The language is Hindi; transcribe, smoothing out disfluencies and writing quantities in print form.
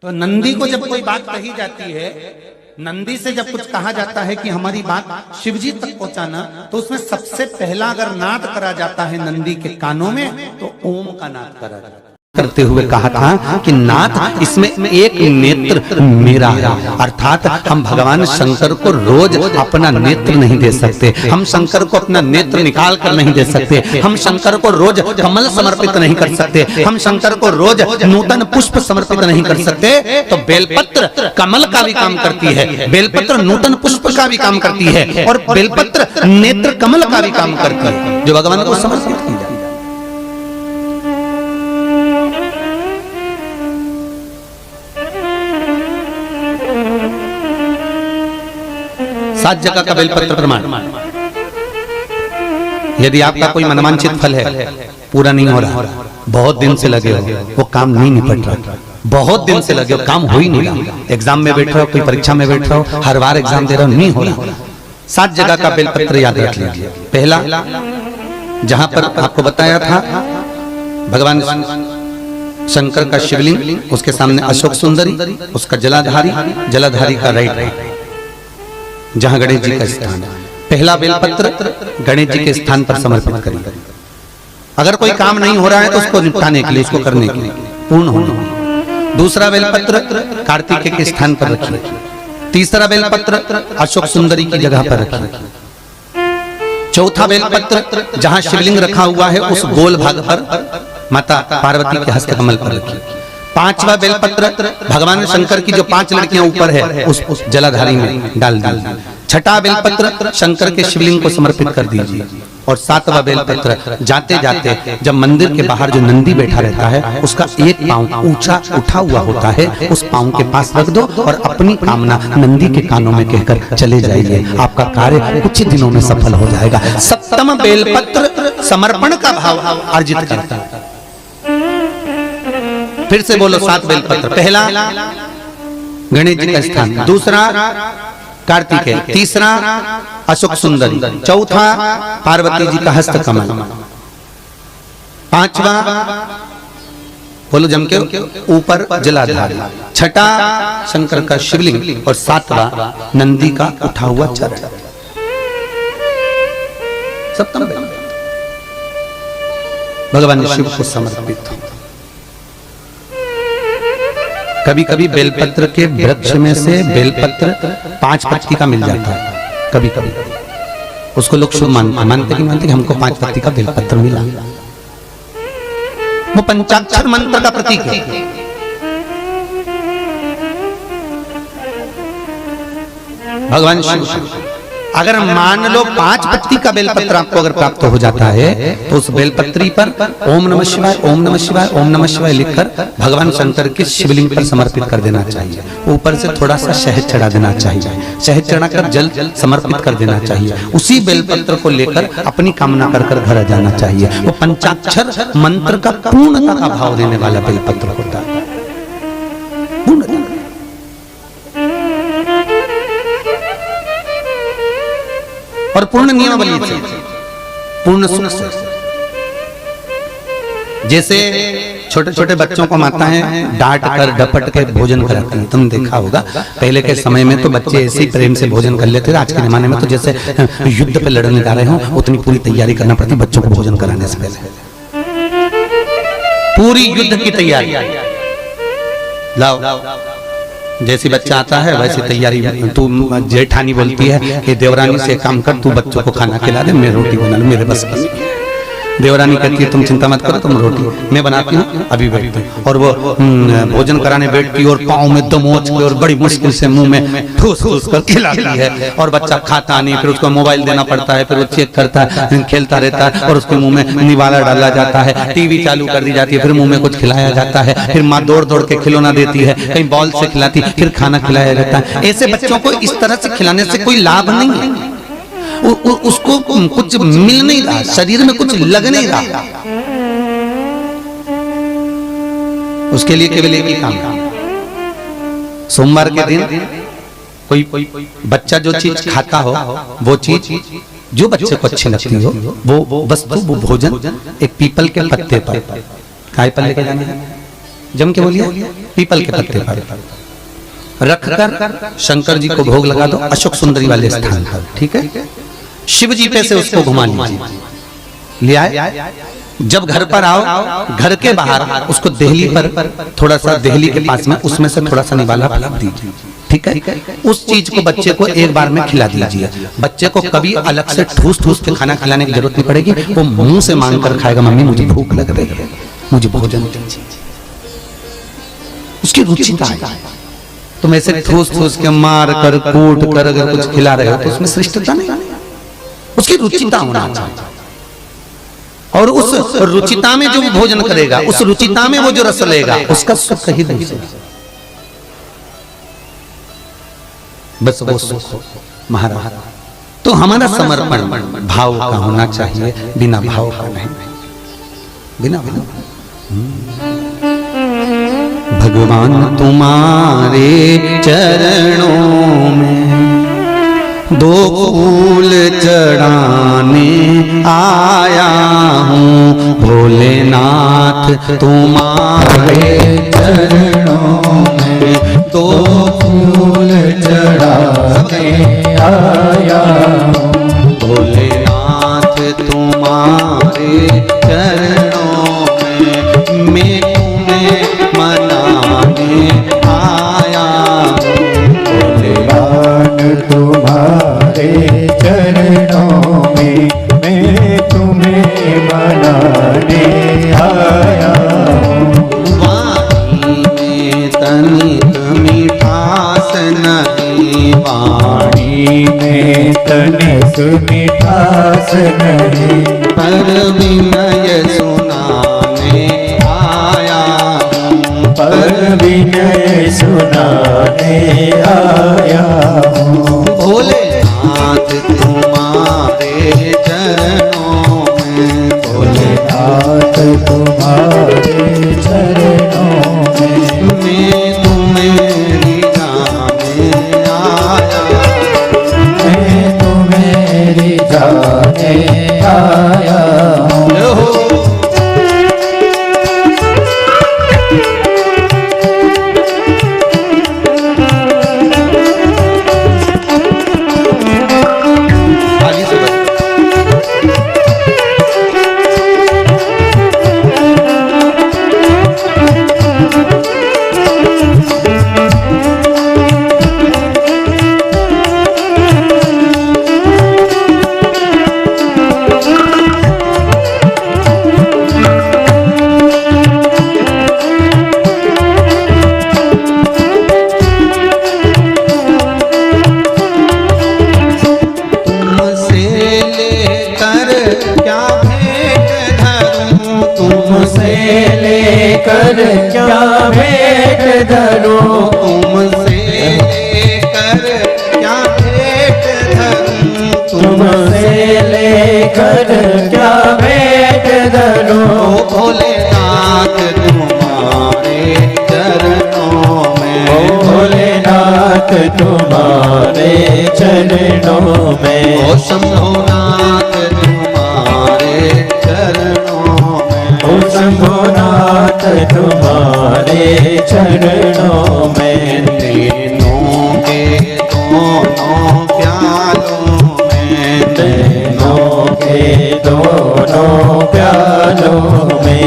तो नंदी को जब कोई बात कही जाती है, नंदी से जब कुछ कहा जाता है कि हमारी बात शिवजी तक पहुंचाना, तो उसमें सबसे पहला अगर नाद करा जाता है नंदी के कानों में, तो ओम का नाद करा जाता है। करते हुए कहा था कि नाथ इसमें एक नेत्र मेरा है, अर्थात हम भगवान शंकर को रोज अपना नेत्र नहीं दे सकते, हम शंकर को अपना नेत्र निकाल कर नहीं दे सकते, हम शंकर को रोज कमल समर्पित नहीं कर सकते, हम शंकर को रोज नूतन पुष्प समर्पित नहीं कर सकते। तो बेलपत्र कमल का भी काम करती है, बेलपत्र नूतन पुष्प का भी काम करती है, और बेलपत्र नेत्र कमल का भी काम करती है, जो भगवान को समर्पित की जाए। सात जगह का बेलपत्र प्रमाण। यदि आपका कोई मनवांचित फल है, पूरा नहीं हो रहा, बहुत दिन से लगे हो, वो काम नहीं निपट रहा, बहुत दिन से लगे हो, काम हो ही नहीं रहा, एग्जाम में बैठ रहे हो, कोई परीक्षा में बैठ रहे हो, हर बार एग्जाम दे रहे हो, नहीं हो रहा, 7 जगह का बेलपत्र याद रख लीजिए। पहला, जहां पर आपको बताया था भगवान शंकर का शिवलिंग, उसके सामने अशोक सुंदरी, उसका जलाधारी, जलाधारी का राइट, जहां गणेश जी का स्थान है। पहला बेलपत्र गणेश जी के स्थान पर समर्पित करें। अगर कोई काम नहीं हो रहा है तो उसको निपटाने के लिए, उसको करने के लिए, पूर्ण होने। दूसरा बेलपत्र कार्तिकेय के स्थान पर रखिए। तीसरा बेलपत्र अशोक सुंदरी की जगह पर रखिए। चौथा बेलपत्र जहां शिवलिंग रखा हुआ है उस गोल भाग पर माता पार्वती के हस्त कमल पर रखिए। पांचवा बेलपत्र भगवान शंकर की जो 5 लड़कियां ऊपर है उस जलाधारी में डाल दीजिए। छठा बेलपत्र शंकर के शिवलिंग को समर्पित कर दीजिए। और 7वां बेलपत्र जाते जाते जब मंदिर के बाहर जो नंदी बैठा रहता है उसका एक पांव ऊंचा उठा हुआ होता है, उस पांव के पास रख दो और अपनी कामना नंदी के कानों में कहकर चले जाइए, आपका कार्य कुछ दिनों में सफल हो जाएगा। 7वां बेलपत्र समर्पण का भाव अर्जित करता है। फिर से बोलो 7 बेलपत्र। पहला गणेश जी का स्थान, दूसरा कार्तिकेय, तीसरा अशोक सुंदरी, चौथा पार्वती जी का हस्त कमल, पांचवा बोलो जम के ऊपर जलाधारी, छठा शंकर का शिवलिंग और 7वां नंदी का उठा हुआ चरण। 7वां भगवान शिव को समर्पित हो। कभी कभी बेलपत्र के वृक्ष में से बेलपत्र 5 पत्ती का मिल जाता है, कभी कभी उसको लोग शुभ मानते कि हमको 5 पत्ती का बेलपत्र मिला, वो पंचाक्षर मंत्र का प्रतीक है। भगवान शिव अगर मान लो 5 पत्ती का बेलपत्र आपको अगर प्राप्त हो जाता है तो उस बेलपत्री पर ओम नमः शिवाय, ओम नमः शिवाय, ओम नमः शिवाय लिखकर भगवान शंकर के शिवलिंग पर समर्पित कर देना चाहिए। ऊपर से थोड़ा सा शहद चढ़ा देना चाहिए, शहद चढ़ाकर जल समर्पित कर देना चाहिए। उसी बेलपत्र को लेकर अपनी कामना कर कर घर जाना चाहिए। वो पंचाक्षर मंत्र का पूर्णता का भाव देने वाला बेलपत्र होता है। और पूर्ण नियमावली से, पूर्ण सुख से। जैसे छोटे छोटे बच्चों को माताएं डांट कर डपट के भोजन कराती हैं, तुम देखा होगा। पहले के समय में तो बच्चे ऐसे ही प्रेम से भोजन कर लेते थे। आज के जमाने में तो जैसे युद्ध पे लड़ने जा रहे हो उतनी पूरी तैयारी करना पड़ती बच्चों को भोजन कराने से पहले। पूरी युद्ध की तैयारी, लाओ जैसी बच्चा आता है वैसी तैयारी। तू जेठानी बोलती है कि देवरानी से काम कर, तू बच्चों को खाना खिला दे, मैं रोटी बना लूं, मेरे बस की। देवरानी कहती है तुम चिंता मत करो, तुम रोटी मैं बनाती हूँ, अभी बैठती हूँ। और वो भोजन कराने बैठती और पाँव में दमोच के और बड़ी मुश्किल से मुंह में ठूस ठूस कर खिलाती है। और बच्चा खाता नहीं, फिर उसको मोबाइल देना पड़ता है, फिर वो चेक करता है, खेलता रहता है और उसके मुंह में निवाला डाला जाता है, टीवी चालू कर दी जाती है, फिर मुंह में कुछ खिलाया जाता है, फिर माँ दौड़ दौड़ के खिलौना देती है, कहीं बॉल से खिलाती, फिर खाना खिलाया जाता है। ऐसे बच्चों को इस तरह से खिलाने से कोई लाभ नहीं है, उसको कुछ मिल नहीं रहा, शरीर में कुछ लग नहीं रहा। उसके लिए केवल एक ही काम, सोमवार के दिन कोई बच्चा जो चीज खाता हो वो चीज जो बच्चे को अच्छी लगती हो वो वस्तु, वो भोजन एक पीपल के पत्ते पर काय पर लेके जाना है, जम के बोलिए, पीपल के पत्ते पर रखकर शंकर जी को भोग लगा दो अशोक सुंदरी वाले स्थान पर, ठीक है। शिव जी पे से उसको घुमा लीजिए। ले आए, जब घर पर आओ, घर के बाहर उसको देहली पर, थोड़ा सा देहली के पास में उसमें से थोड़ा सा निवाला फैला दीजिए, ठीक है। उस चीज को बच्चे को एक बार में खिला दीजिए। बच्चे को कभी अलग से ठूस ठूस के खाना खिलाने की जरूरत नहीं पड़ेगी। वो मुंह से मांग कर खाएगा, मम्मी मुझे भूख लग रही है, मुझे भोजन दीजिए। उसकी रुचिता है। तुम ऐसे ठूस ठूस के मार कर कूट कर अगर कुछ खिला रहे हो तो उसमें श्रेष्ठता नहीं, उसकी रुचिता होना चाहिए। और उस रुचिता में जो भोजन करेगा, उस रुचिता में वो जो रस लेगा, उसका सुख ही दूसरा। बस वो सुख महाराज। तो हमारा समर्पण भाव का होना चाहिए, बिना भाव का नहीं, बिना बिना। भगवान तुम्हारे चरणों में दो फूल चढ़ाने आया हूँ, भोलेनाथ तुम्हारे चरणों में दो फूल चढ़ाने आया हूँ, भोलेनाथ तुम्हारे चरणों में मैं तुम्हें मनाने आया हूँ, भोलेनाथ तुम्हारे चरणों में मैं तुम्हें मनाने आया हूँ। वाणी में तनिक मिठास नहीं, वाणी में तनिक मिठास नहीं, पर विनय सुनाने आया हूँ, पर विनय सुनाने आया हूँ। भोलेनाथ तुम्हारे चरणों में, भोलेनाथ तुम्हारे चरणों में मैं तुम्हें रिझाने आया, मैं तुम्हें रिझाने आया हूँ। क्या भेंट धरूं, तुमसे लेकर क्या भेंट धरूं, तुमसे लेकर क्या भेंट धरूं। भोलेनाथ तुम्हारे चरणों में, भोलेनाथ तुम्हारे चरणों में, ओ शंभुनाथ तुम्हारे चरणों में, ओ शंभुनाथ तुम्हारे चरणों में। तीनों के दोनों प्यालों में, तीनों के दोनों प्यालों में,